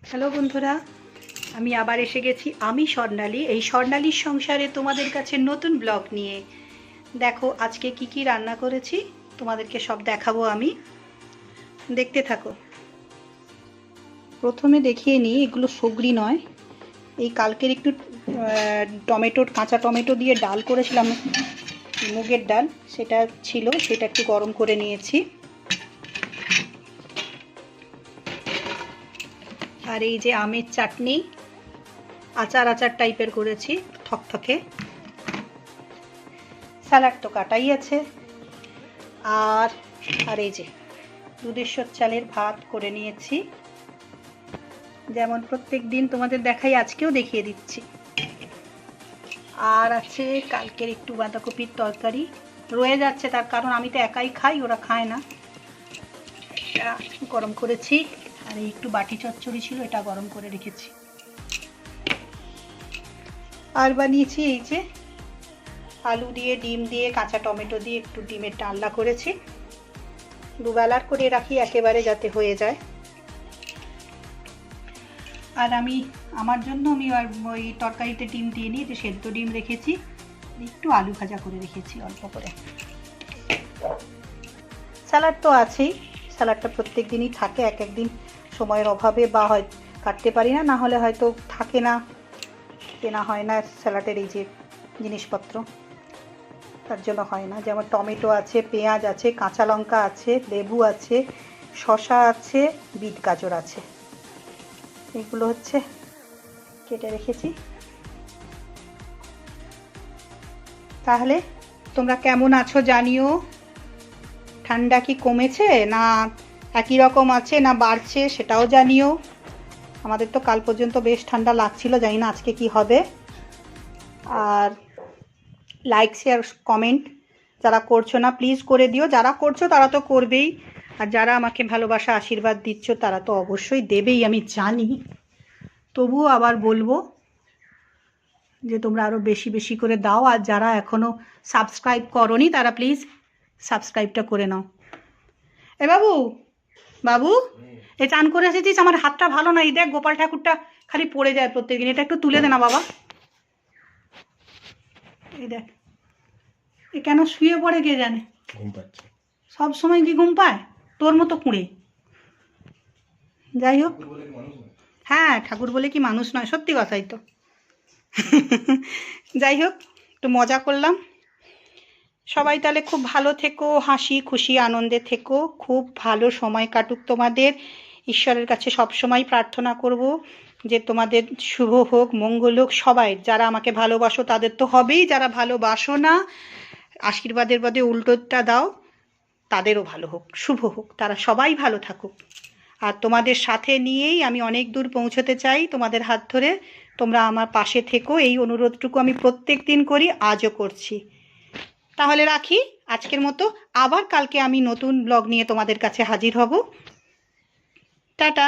Hello বন্ধুরা, আমি আবার এসে গেছি। আমি স্বর্ণালী, এই স্বর্ণালীর সংসারে তোমাদের কাছে নতুন ব্লগ নিয়ে। দেখো আজকে কি কি রান্না করেছি, তোমাদেরকে সব দেখাবো আমি। দেখতে থাকো। প্রথমে দেখিয়ে নিই, এগুলো সগরি নয়, এই কালকের একটু কাঁচা টমেটো দিয়ে ডাল করেছিলাম, মুগের ডাল, সেটা ছিল, সেটা একটু গরম করে নিয়েছি। আর এই যে আমের চাটনি, আচার আচার টাইপের করেছি, থকথকে। স্যালাড তো কাটাই আছে। আর আর এই যে দুধেশ্বর চালের ভাত করে নিয়েছি, যেমন প্রত্যেক দিন তোমাদের দেখাই, আজকেও দেখিয়ে দিচ্ছি। আর আছে কালকের একটু বাঁধাকপির তরকারি রয়ে যাচ্ছে, তার কারণ আমি তো একাই খাই, ওরা খায় না। এটা গরম করেছি। আর এই একটু বাটি চচ্চড়ি ছিল, এটা গরম করে রেখেছি। আর বানিয়েছি এই যে আলু দিয়ে, ডিম দিয়ে, কাঁচা টমেটো দিয়ে একটু ডিমের ডালনা করেছি। দুবেলার করে রাখি একেবারে, যাতে হয়ে যায়। আর আমি আমার জন্য আর ওই তরকারিতে ডিম দিয়ে নিই, যে সেদ্ধ ডিম রেখেছি, একটু আলু ভাজা করে রেখেছি অল্প করে। স্যালাড তো আছেই, স্যালাডটা প্রত্যেক দিনই থাকে, এক একদিন সময়ের অভাবে বা হয় কাটতে পারি না, না হলে হয়তো থাকে না, কেনা হয় না স্যালাডের এই যে জিনিসপত্র, তার জন্য হয় না। যেমন টমেটো আছে, পেঁয়াজ আছে, কাঁচা লঙ্কা আছে, লেবু আছে, শসা আছে, বিট গাজর আছে, এগুলো হচ্ছে কেটে রেখেছি। তাহলে তোমরা কেমন আছো জানিও। ঠান্ডা কি কমেছে, না একই রকম আছে, না বাড়ছে, সেটাও জানিও। আমাদের তো কাল পর্যন্ত বেশ ঠান্ডা লাগছিল, জানি না আজকে কি হবে। আর লাইক, শেয়ার, কমেন্ট যারা করছো না, প্লিজ করে দিও। যারা করছো তারা তো করবেই, আর যারা আমাকে ভালোবাসা আশীর্বাদ দিচ্ছ তারা তো অবশ্যই দেবেই, আমি জানি। তবুও আবার বলবো যে তোমরা আরও বেশি বেশি করে দাও। আর যারা এখনও সাবস্ক্রাইব করোনি তারা প্লিজ সাবস্ক্রাইবটা করে নাও। এ বাবু, বাবু, এ চান করে এসেছিস? আমার হাতটা ভালো না, এই দেখ গোপাল ঠাকুরটা খালি পড়ে যায় প্রত্যেকদিন, এটা একটু তুলে দে না বাবা। এই দেখ, এ কেন শুয়ে পড়ে কে জানে, ঘুম পাচ্ছে সব সময়। কি ঘুম পায় তোর মতো কুঁড়ে? যাই হোক, হ্যাঁ, ঠাকুর বলে কি মানুষ নয়, সত্যি কথাই তো। যাই হোক, একটু মজা করলাম। সবাই তাহলে খুব ভালো থেকো, হাসি খুশি আনন্দে থেকো, খুব ভালো সময় কাটুক তোমাদের। ঈশ্বরের কাছে সব সময় প্রার্থনা করব যে তোমাদের শুভ হোক, মঙ্গল হোক। সবাই যারা আমাকে ভালোবাসো তাদের তো হবেই, যারা ভালোবাসো না আশীর্বাদের বদলে উল্টোটা দাও, তাদেরও ভালো হোক, শুভ হোক, তারা সবাই ভালো থাকুক। আর তোমাদের সাথে নিয়েই আমি অনেক দূর পৌঁছতে চাই, তোমাদের হাত ধরে। তোমরা আমার পাশে থেকো, এই অনুরোধটুকু আমি প্রত্যেক দিন করি, আজও করছি। তাহলে রাখি আজকের মতো, আবার কালকে আমি নতুন ব্লগ নিয়ে তোমাদের কাছে হাজির হব। টাটা।